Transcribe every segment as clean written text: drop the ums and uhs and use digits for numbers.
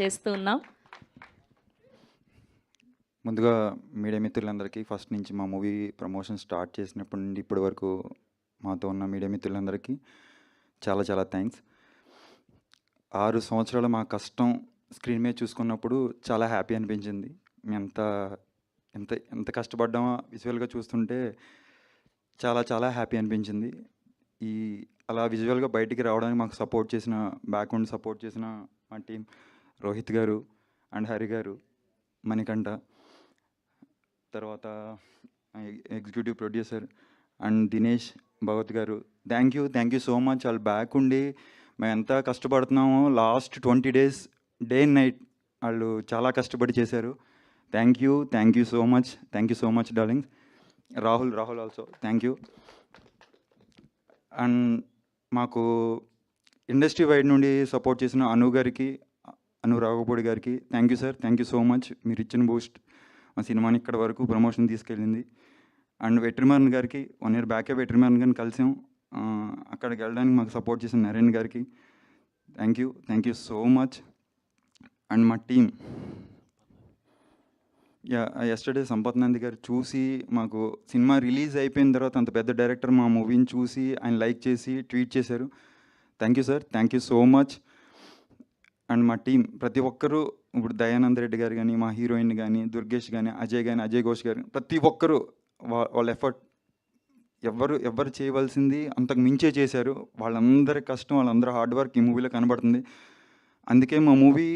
చేస్తూ ఉన్నాం. ముందుగా మీడియా మిత్రులందరికీ ఫస్ట్ నుంచి మా మూవీ ప్రమోషన్ స్టార్ట్ చేసినప్పటి నుండి ఇప్పటి వరకు మాతో ఉన్న మీడియా మిత్రులందరికీ చాలా చాలా థ్యాంక్స్. 6 సంవత్సరాల మా కష్టం స్క్రీన్ మీద చూసుకున్నప్పుడు చాలా హ్యాపీ అనిపించింది. మేము ఎంత ఎంత ఎంత కష్టపడ్డామో విజువల్గా చూస్తుంటే చాలా చాలా హ్యాపీ అనిపించింది. ఈ అలా విజువల్గా బయటికి రావడానికి మాకు సపోర్ట్ చేసిన బ్యాక్గ్రౌండ్ సపోర్ట్ చేసిన మా టీం రోహిత్ గారు అండ్ హరి గారు, మణికంఠ, తర్వాత executive producer and Dinesh Bhagavat garu, thank you so much. వాళ్ళు బ్యాక్ ఉండి మేము ఎంత కష్టపడుతున్నామో last 20 days day and night వాళ్ళు చాలా కష్టపడి చేశారు. Thank you so much darling. Rahul also thank you. And మాకు ఇండస్ట్రీ వైడ్ నుండి సపోర్ట్ చేసిన అను గారికి, అను రాఘపూడి గారికి thank you sir, thank you so much. మీరు ఇచ్చిన బూస్ట్ మా సినిమాని ఇక్కడ వరకు ప్రమోషన్ తీసుకెళ్ళింది. అండ్ వెట్రిమారన్ గారికి 1 year బ్యాకే వెట్రిమారన్ గారిని కలిసాం. అక్కడికి వెళ్ళడానికి మాకు సపోర్ట్ చేసిన నరేన్ గారికి thank you so much. And మా టీం ఎస్టర్డే సంపత్ నంది గారు చూసి మాకు సినిమా రిలీజ్ అయిపోయిన తర్వాత అంత పెద్ద డైరెక్టర్ మా మూవీని చూసి ఆయన లైక్ చేసి ట్వీట్ చేశారు. Thank you sir, thank you so much. And మా టీం ప్రతి ఒక్కరూ, ఇప్పుడు దయానంద్ రెడ్డి గారు కానీ, మా హీరోయిన్ కానీ, దుర్గేష్ కానీ, అజయ్ ఘోష్ గారు, ప్రతి ఒక్కరూ వాళ్ళ ఎఫర్ట్ ఎవరు చేయవలసింది అంతకు మించే చేశారు. వాళ్ళందరి కష్టం, వాళ్ళందరూ హార్డ్ వర్క్ ఈ మూవీలో కనబడుతుంది. అందుకే మా మూవీ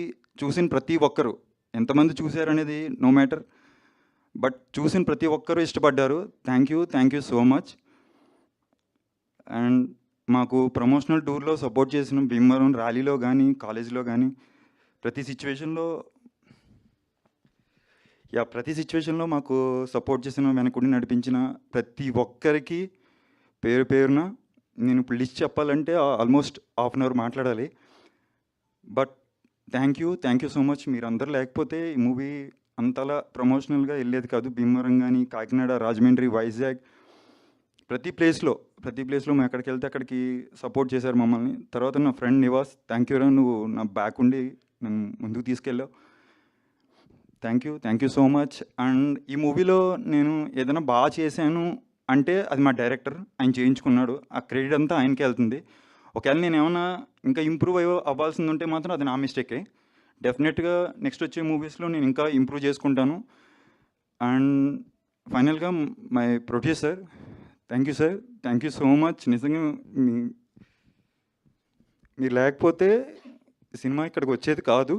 చూసిన ప్రతి ఒక్కరు, ఎంతమంది చూశారనేది నో మ్యాటర్, బట్ చూసిన ప్రతి ఒక్కరూ ఇష్టపడ్డారు. Thank you so much. And మాకు ప్రమోషనల్ టూర్లో సపోర్ట్ చేసిన భీమవరం ర్యాలీలో కానీ, కాలేజీలో కానీ, ప్రతి సిచ్యువేషన్లో మాకు సపోర్ట్ చేసిన, వెనకుండి నడిపించిన ప్రతి ఒక్కరికి పేరు పేరున నేను ఇప్పుడు లిస్ట్ చెప్పాలంటే ఆల్మోస్ట్ ½ hour మాట్లాడాలి. But thank you so much. మీరందరూ లేకపోతే ఈ మూవీ అంతలా ప్రమోషనల్గా వెళ్ళేది కాదు. భీమవరం కానీ, కాకినాడ, రాజమండ్రి, వైజాగ్, ప్రతి ప్లేస్లో మేము ఎక్కడికి వెళ్తే అక్కడికి సపోర్ట్ చేశారు మమ్మల్ని. తర్వాత నా ఫ్రెండ్ నివాస్, థ్యాంక్ యూ రా, నువ్వు నా బ్యాక్ ఉండి నన్ను ముందుకు తీసుకెళ్ళావు. Thank you so much. And ఈ మూవీలో నేను ఏదైనా బాగా చేశాను అంటే అది మా డైరెక్టర్, ఆయన చేయించుకున్నాడు. ఆ క్రెడిట్ అంతా ఆయనకే వెళ్తుంది. ఒకవేళ నేను ఏమైనా ఇంకా ఇంప్రూవ్ అవ్వాల్సింది ఉంటే మాత్రం అది నా మిస్టేకే. డెఫినెట్గా నెక్స్ట్ వచ్చే మూవీస్లో నేను ఇంకా ఇంప్రూవ్ చేసుకుంటాను. అండ్ ఫైనల్గా my producer, thank you sir, thank you so much. నిజంగా మీరు లేకపోతే సినిమా ఇక్కడికి వచ్చేది కాదు.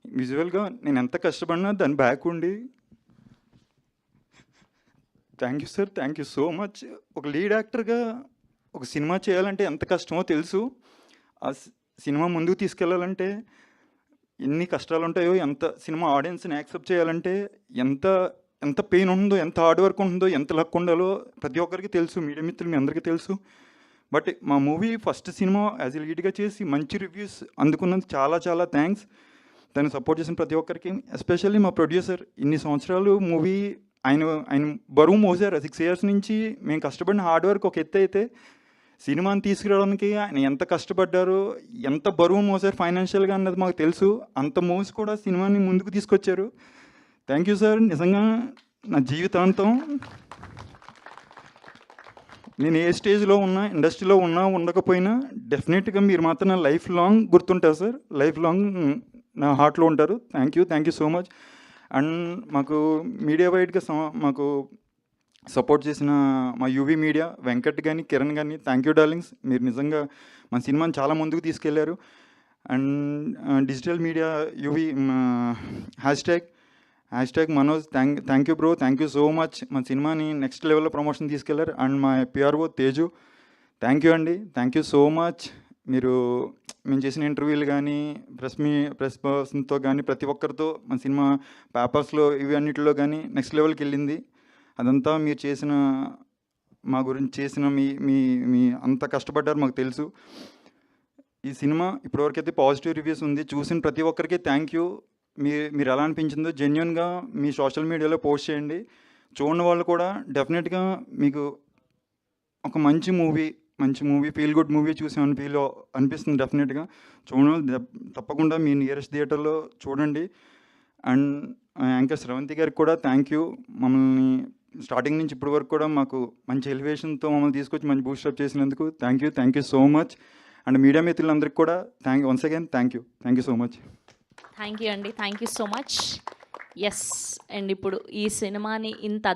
విజువల్గా నేను ఎంత కష్టపడినా దాని బ్యాక్ ఉండి thank you sir, thank you so much. ఒక లీడ్ యాక్టర్గా ఒక సినిమా చేయాలంటే ఎంత కష్టమో తెలుసు. ఆ సినిమా ముందుకు తీసుకెళ్ళాలంటే ఎన్ని కష్టాలు ఉంటాయో, ఎంత సినిమా ఆడియన్స్ని యాక్సెప్ట్ చేయాలంటే ఎంత పెయిన్ ఉంటుందో, ఎంత హార్డ్ వర్క్ ఉంటుందో, ఎంత లక్ ఉండాలో ప్రతి ఒక్కరికి తెలుసు. మీడియా మిత్రులు మీ అందరికీ తెలుసు. బట్ మా మూవీ ఫస్ట్ సినిమా యాజ్ ఎ లీడ్గా చేసి మంచి రివ్యూస్ అందుకున్నందుకు చాలా చాలా థ్యాంక్స్. దాన్ని సపోర్ట్ చేసిన ప్రతి ఒక్కరికి, ఎస్పెషల్లీ మా ప్రొడ్యూసర్. ఇన్ని సంవత్సరాలు మూవీ ఆయన బరువు మోసారు. 6 years నుంచి మేము కష్టపడిన హార్డ్ వర్క్ ఒక ఎత్తు అయితే, సినిమాని తీసుకురావడానికి ఆయన ఎంత కష్టపడ్డారో, ఎంత బరువు మోసారు ఫైనాన్షియల్గా అన్నది మాకు తెలుసు. అంత మోసి కూడా సినిమాని ముందుకు తీసుకొచ్చారు. Thank you sir. నిజంగా నా జీవితాంతం నేను ఏ స్టేజ్లో ఉన్నా, ఇండస్ట్రీలో ఉన్నా ఉండకపోయినా, డెఫినెట్గా మీరు మాత్రం నా లైఫ్ లాంగ్ గుర్తుంటారు సార్. లైఫ్ లాంగ్ నా హార్ట్లో ఉంటారు. Thank you so much. And మాకు మీడియా వైడ్గా మాకు సపోర్ట్ చేసిన మా యూవీ మీడియా, వెంకట్ కానీ, కిరణ్ కానీ, థ్యాంక్ యూ డార్లింగ్స్. మీరు నిజంగా మన సినిమాని చాలా ముందుకు తీసుకెళ్లారు. And digital media UV hash tag Manoj, thank you bro, thank you so much. మన సినిమాని నెక్స్ట్ లెవెల్లో ప్రమోషన్ తీసుకెళ్లారు. అండ్ మా పిఆర్ఓ తేజు, థ్యాంక్ యూ అండి, థ్యాంక్ యూ సో మచ్. మేము చేసిన ఇంటర్వ్యూలు కానీ, ప్రెస్ పర్సన్తో కానీ, ప్రతి ఒక్కరితో మన సినిమా పేపర్స్లో ఇవి అన్నిటిలో కానీ నెక్స్ట్ లెవెల్కి వెళ్ళింది. అదంతా మీరు చేసిన, మా గురించి చేసిన మీ అంత కష్టపడ్డారు మాకు తెలుసు. ఈ సినిమా ఇప్పటివరకైతే పాజిటివ్ రివ్యూస్ ఉంది. చూసిన ప్రతి ఒక్కరికి థ్యాంక్ యూ. మీరు ఎలా అనిపించిందో జెన్యున్గా మీ సోషల్ మీడియాలో పోస్ట్ చేయండి. చూడని వాళ్ళు కూడా డెఫినెట్గా మీకు ఒక మంచి మూవీ మంచి మూవీ, ఫీల్ గుడ్ మూవీ చూసామని అనిపిస్తుంది డెఫినెట్గా. చూడండి, తప్పకుండా మీ నియరెస్ట్ థియేటర్లో చూడండి. అండ్ యాంకర్ స్రవంతి గారికి కూడా థ్యాంక్ యూ. మమ్మల్ని స్టార్టింగ్ నుంచి ఇప్పటి వరకు కూడా మాకు మంచి ఎలివేషన్తో మమ్మల్ని తీసుకొచ్చి మంచి బూస్టప్ చేసినందుకు thank you so much. And media మిత్రులందరికీ కూడా once again thank you so much. Thank you అండి, thank you so much. Yes, and ఇప్పుడు ఈ సినిమాని ఇంత